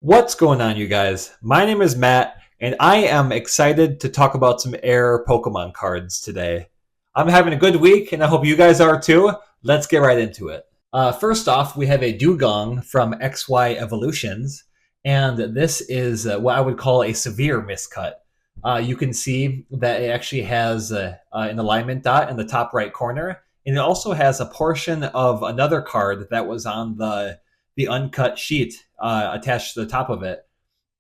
What's going on, you guys? My name is Matt, and I am excited to talk about some Air Pokemon cards today. I'm having a good week, and I hope you guys are too. Let's get right into it. First off, we have a Dugong from XY Evolutions, and this is what I would call a severe miscut. You can see that it actually has an alignment dot in the top right corner, and it also has a portion of another card that was on the uncut sheet attached to the top of it.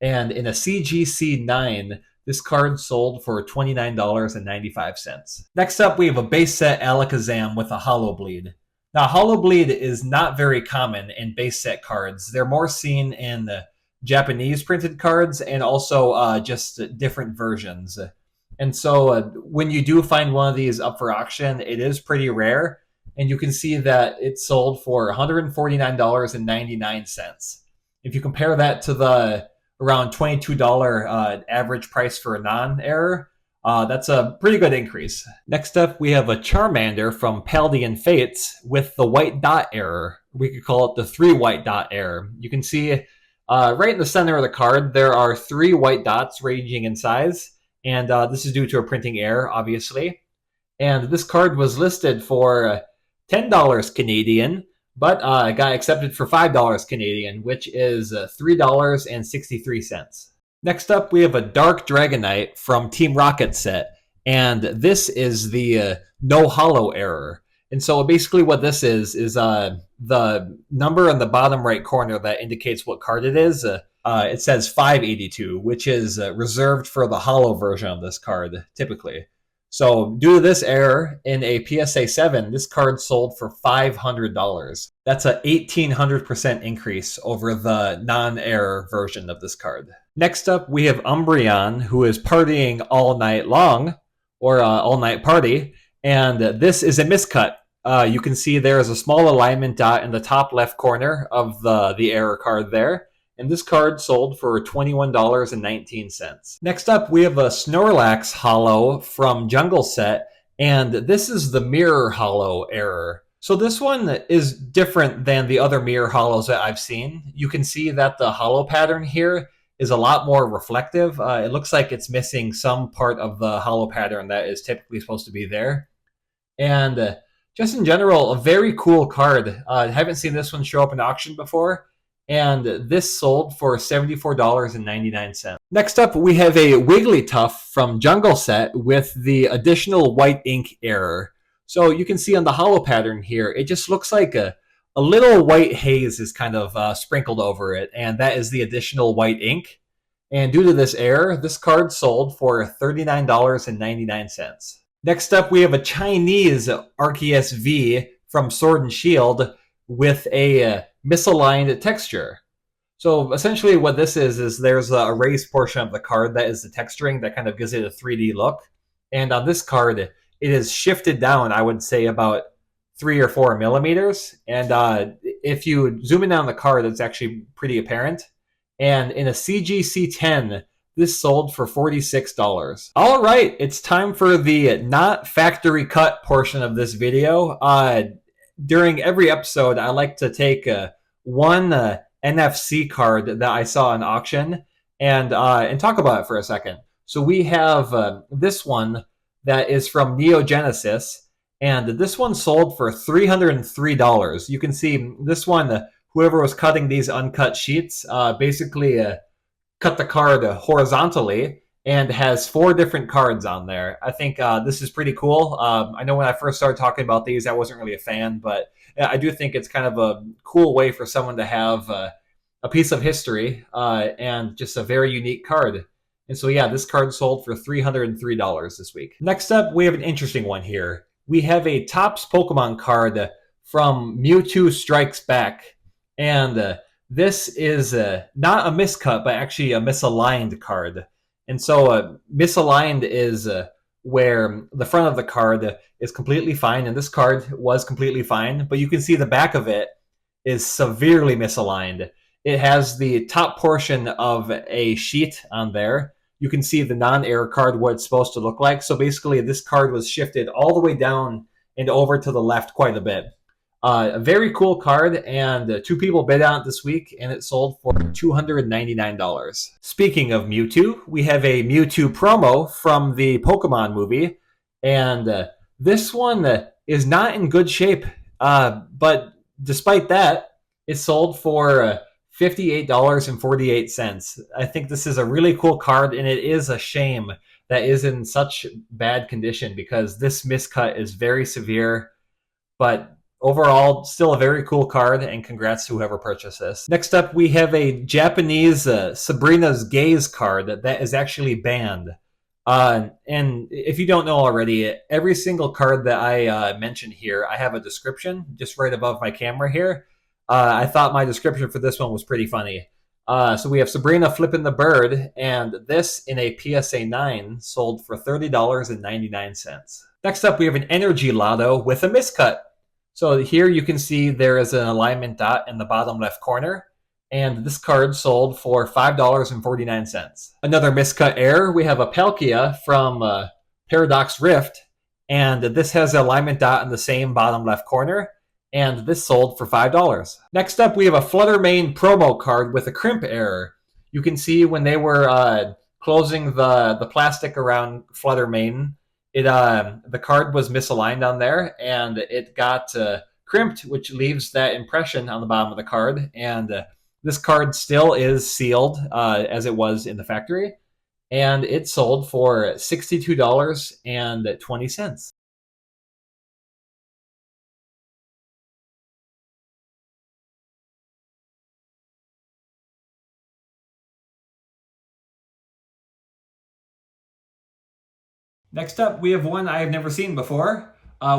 And in a CGC 9, this card sold for $29.95. Next up, we have a base set Alakazam with a Hollow Bleed. Now, Hollow Bleed is not very common in base set cards. They're more seen in the Japanese printed cards and also just different versions. And so when you do find one of these up for auction, it is pretty rare. And you can see that it sold for $149.99. If you compare that to the around $22 average price for a non-error, that's a pretty good increase. Next up, we have a Charmander from Paldean Fates with the white dot error. We could call it the 3 white dot error. You can see right in the center of the card, there are 3 white dots ranging in size, and this is due to a printing error, obviously. And this card was listed for $10 Canadian, but got accepted for $5 Canadian, which is $3.63. Next up, we have a Dark Dragonite from Team Rocket set, and this is the no hollow error. And so basically what this is the number in the bottom right corner that indicates what card it is. It says 582, which is reserved for the hollow version of this card, typically. So due to this error in a PSA 7, this card sold for $500. That's a 1,800% increase over the non-error version of this card. Next up, we have Umbreon, who is partying all night long, or all night party, and this is a miscut. You can see there is a small alignment dot in the top left corner of the error card there. And this card sold for $21.19. Next up, we have a Snorlax Hollow from Jungle Set, and this is the Mirror Hollow error. So this one is different than the other Mirror Hollows that I've seen. You can see that the hollow pattern here is a lot more reflective. It looks like it's missing some part of the hollow pattern that is typically supposed to be there. And just in general, a very cool card. I haven't seen this one show up in auction before. And this sold for $74.99. Next up, we have a Wigglytuff from Jungle Set with the additional white ink error. So you can see on the hollow pattern here, it just looks like a little white haze is kind of sprinkled over it, and that is the additional white ink. And due to this error, this card sold for $39.99. Next up, we have a Chinese Arceus V from Sword and Shield with a misaligned texture. So essentially what this is there's a raised portion of the card that is the texturing that kind of gives it a 3D look. And on this card, it is shifted down, I would say, about 3 or 4 millimeters. And if you zoom in on the card, it's actually pretty apparent. And in a CGC 10, this sold for $46. All right, it's time for the not factory cut portion of this video. During every episode, I like to take one NFC card that I saw in auction and talk about it for a second. So we have this one that is from Neo Genesis, and this one sold for $303. You can see this one, whoever was cutting these uncut sheets basically cut the card horizontally and has 4 different cards on there. I think this is pretty cool. I know when I first started talking about these, I wasn't really a fan, but I do think it's kind of a cool way for someone to have a piece of history and just a very unique card. And so, yeah, this card sold for $303 this week. Next up, we have an interesting one here. We have a Topps Pokemon card from Mewtwo Strikes Back. And this is not a miscut, but actually a misaligned card. And so misaligned is where the front of the card is completely fine, and this card was completely fine, but you can see the back of it is severely misaligned. It has the top portion of a sheet on there. You can see the non-error card, what it's supposed to look like. So basically, this card was shifted all the way down and over to the left quite a bit. A very cool card, and two people bid on it this week, and it sold for $299. Speaking of Mewtwo, we have a Mewtwo promo from the Pokemon movie, and this one is not in good shape, but despite that, it sold for $58.48. I think this is a really cool card, and it is a shame that is in such bad condition because this miscut is very severe, but overall, still a very cool card, and congrats to whoever purchased this. Next up, we have a Japanese Sabrina's Gaze card that is actually banned. And if you don't know already, every single card that I mentioned here, I have a description just right above my camera here. I thought my description for this one was pretty funny. So we have Sabrina flipping the bird, and this in a PSA 9 sold for $30.99. Next up, we have an Energy Lotto with a miscut. So here you can see there is an alignment dot in the bottom left corner, and this card sold for $5.49. Another miscut error, we have a Palkia from Paradox Rift, and this has an alignment dot in the same bottom left corner, and this sold for $5. Next up, we have a Flutter Mane promo card with a crimp error. You can see when they were closing the plastic around Flutter Mane, the card was misaligned on there, and it got crimped, which leaves that impression on the bottom of the card. And this card still is sealed as it was in the factory, and it sold for $62.20. Next up, we have one I have never seen before.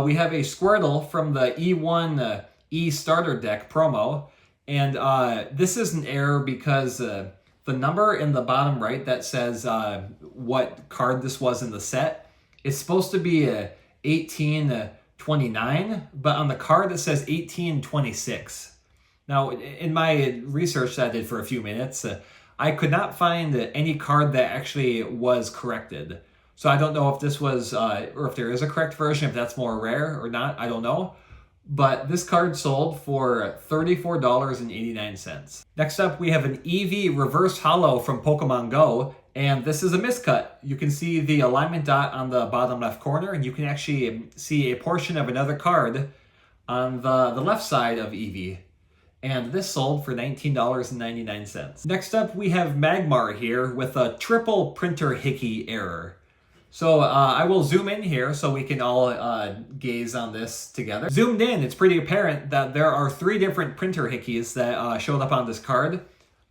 We have a Squirtle from the E1 E Starter Deck promo. And this is an error because the number in the bottom right that says what card this was in the set is supposed to be 1829, but on the card it says 1826. Now, in my research that I did for a few minutes, I could not find any card that actually was corrected. So I don't know if this was, or if there is a correct version, if that's more rare or not, I don't know. But this card sold for $34.89. Next up, we have an Eevee Reverse Holo from Pokemon Go, and this is a miscut. You can see the alignment dot on the bottom left corner, and you can actually see a portion of another card on the left side of Eevee. And this sold for $19.99. Next up, we have Magmar here with a triple printer hickey error. So I will zoom in here so we can all gaze on this together. Zoomed in, it's pretty apparent that there are 3 different printer hickeys that showed up on this card.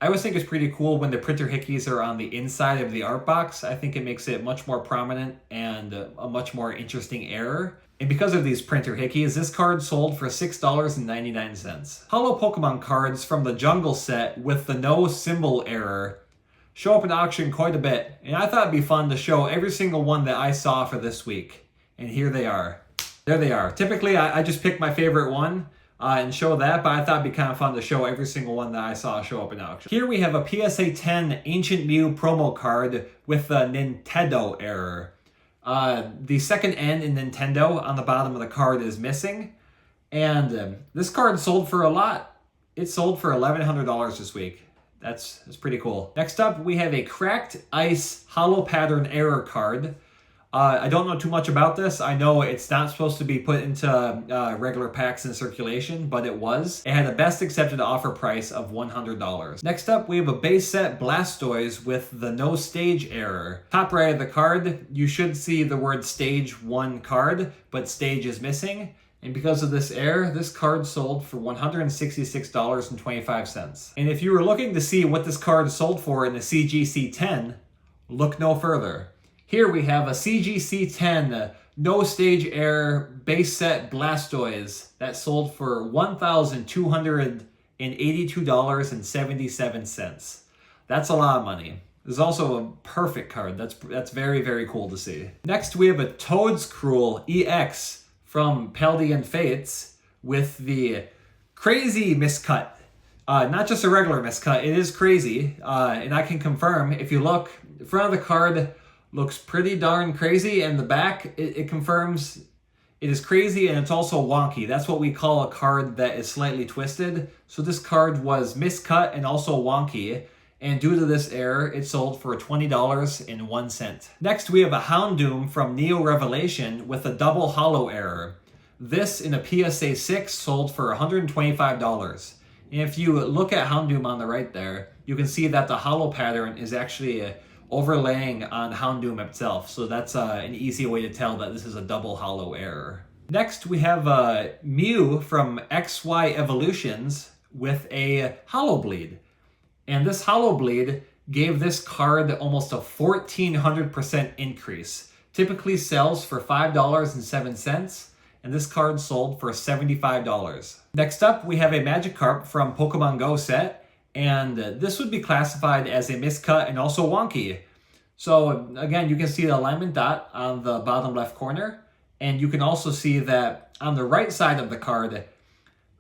I always think it's pretty cool when the printer hickeys are on the inside of the art box. I think it makes it much more prominent and a much more interesting error. And because of these printer hickeys, this card sold for $6.99. Holo Pokemon cards from the Jungle set with the no symbol error show up in auction quite a bit, and I thought it'd be fun to show every single one that I saw for this week. And here they are. There they are. Typically, I just pick my favorite one and show that, but I thought it'd be kind of fun to show every single one that I saw show up in auction. Here we have a PSA 10 Ancient Mew promo card with the Nintendo error. The second N in Nintendo on the bottom of the card is missing, and this card sold for a lot. It sold for $1,100 this week. That's pretty cool. Next up, we have a Cracked Ice Holo Pattern Error card. I don't know too much about this. I know it's not supposed to be put into regular packs in circulation, but it was. It had a best accepted offer price of $100. Next up, we have a base set Blastoise with the no stage error. Top right of the card, you should see the word Stage 1 card, but stage is missing. And because of this error, this card sold for $166.25. And if you were looking to see what this card sold for in the CGC 10, look no further. Here we have a CGC 10 no stage error base set Blastoise that sold for $1,282.77. That's a lot of money. This is also a perfect card. That's very, very cool to see. Next, we have a Toedscruel EX from Paldean Fates with the crazy miscut. Not just a regular miscut, it is crazy. And I can confirm, if you look, the front of the card looks pretty darn crazy, and the back, it confirms It is crazy and it's also wonky. That's what we call a card that is slightly twisted. So this card was miscut and also wonky. And due to this error, it sold for $20.01. Next, we have a Houndoom from Neo Revelation with a double hollow error. This in a PSA 6 sold for $125. And if you look at Houndoom on the right there, you can see that the hollow pattern is actually overlaying on Houndoom itself. So that's an easy way to tell that this is a double hollow error. Next, we have Mew from XY Evolutions with a hollow bleed. And this hollow bleed gave this card almost a 1,400% increase. Typically sells for $5.07, and this card sold for $75. Next up, we have a Magikarp from Pokemon Go set, and this would be classified as a miscut and also wonky. So again, you can see the alignment dot on the bottom left corner, and you can also see that on the right side of the card,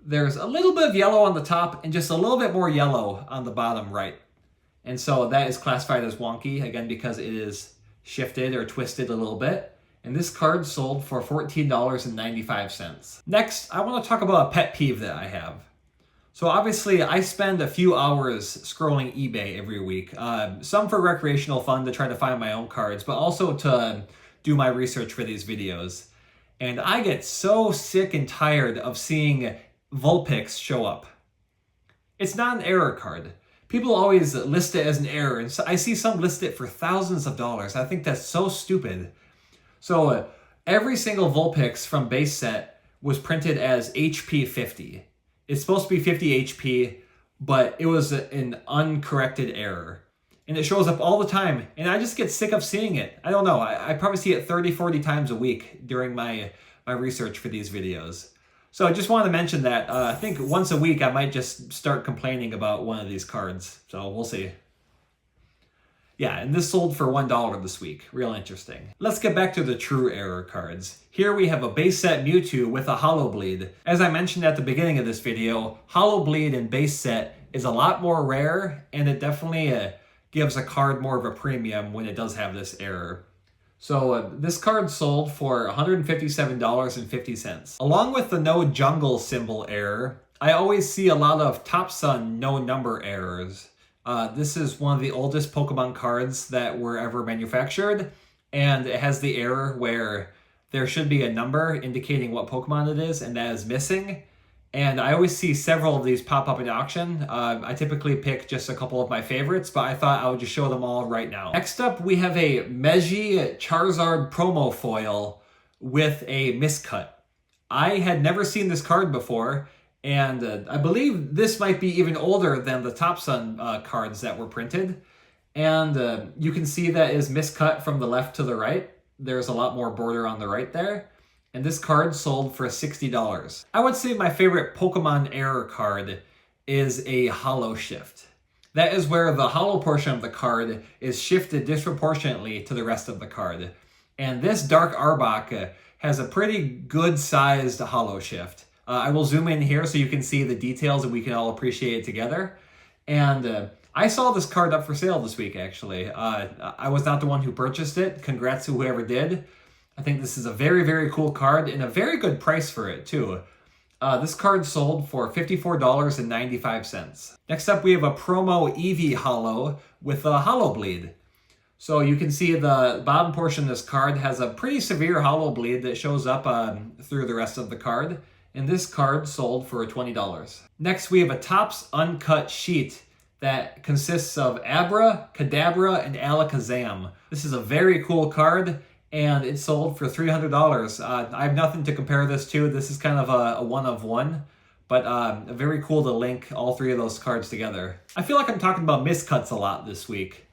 there's a little bit of yellow on the top and just a little bit more yellow on the bottom right. And so that is classified as wonky, again, because it is shifted or twisted a little bit. And this card sold for $14.95. Next, I want to talk about a pet peeve that I have. So obviously, I spend a few hours scrolling eBay every week. Some for recreational fun to try to find my own cards, but also to do my research for these videos. And I get so sick and tired of seeing Vulpix show up. It's not an error card. People always list it as an error, and so I see some list it for thousands of dollars. I think that's so stupid. So every single Vulpix from base set was printed as HP 50. It's supposed to be 50 HP, but it was an uncorrected error. And it shows up all the time, and I just get sick of seeing it. I don't know, I probably see it 30, 40 times a week during my research for these videos. So I just wanted to mention that. I think once a week I might just start complaining about one of these cards. So we'll see. Yeah, and this sold for $1 this week. Real interesting. Let's get back to the true error cards. Here we have a base set Mewtwo with a hollow bleed. As I mentioned at the beginning of this video, hollow bleed in base set is a lot more rare, and it definitely gives a card more of a premium when it does have this error. So this card sold for $157.50. Along with the no jungle symbol error, I always see a lot of Top Sun no number errors. This is one of the oldest Pokemon cards that were ever manufactured, and it has the error where there should be a number indicating what Pokemon it is, and that is missing. And I always see several of these pop up in auction. I typically pick just a couple of my favorites, but I thought I would just show them all right now. Next up, we have a Meiji Charizard promo foil with a miscut. I had never seen this card before, and I believe this might be even older than the Top Sun cards that were printed. And you can see that is miscut from the left to the right. There's a lot more border on the right there. And this card sold for $60. I would say my favorite Pokemon error card is a hollow shift. That is where the hollow portion of the card is shifted disproportionately to the rest of the card. And this Dark Arbok has a pretty good sized hollow shift. I will zoom in here so you can see the details and we can all appreciate it together. And I saw this card up for sale this week, actually. I was not the one who purchased it. Congrats to whoever did. I think this is a very, very cool card and a very good price for it, too. This card sold for $54.95. Next up, we have a promo Eevee Hollow with a hollow bleed. So you can see the bottom portion of this card has a pretty severe hollow bleed that shows up through the rest of the card. And this card sold for $20. Next, we have a Topps Uncut sheet that consists of Abra, Kadabra, and Alakazam. This is a very cool card, and it sold for $300. I have nothing to compare this to. This is kind of a one of one, but very cool to link all three of those cards together. I feel like I'm talking about miscuts a lot this week.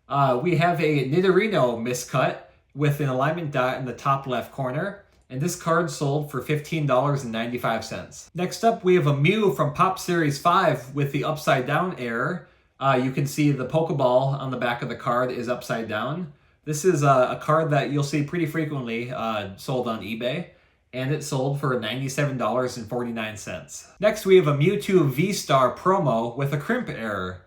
We have a Nidorino miscut with an alignment dot in the top left corner, and this card sold for $15.95. Next up, we have a Mew from Pop Series 5 with the upside down error. You can see the Pokeball on the back of the card is upside down. This is a card that you'll see pretty frequently sold on eBay, and it sold for $97.49. Next, we have a Mewtwo V-Star promo with a crimp error.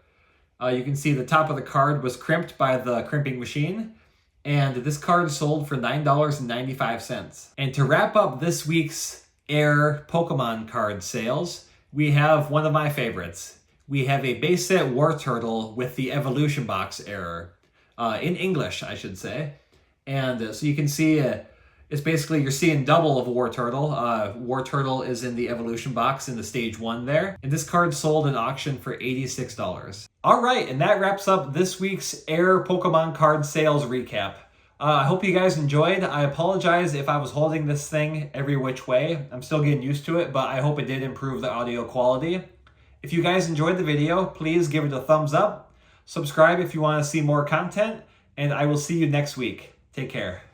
You can see the top of the card was crimped by the crimping machine, And this card sold for $9.95. And to wrap up this week's Air Pokemon card sales, we have one of my favorites. We have a base set Wartortle with the Evolution Box error. In English, I should say. And so you can see it's basically you're seeing double of Wartortle. Wartortle is in the Evolution Box in the Stage 1 there. And this card sold in auction for $86. Alright, and that wraps up this week's Air Pokemon card sales recap. I hope you guys enjoyed. I apologize if I was holding this thing every which way. I'm still getting used to it, but I hope it did improve the audio quality. If you guys enjoyed the video, please give it a thumbs up. Subscribe if you want to see more content, and I will see you next week. Take care.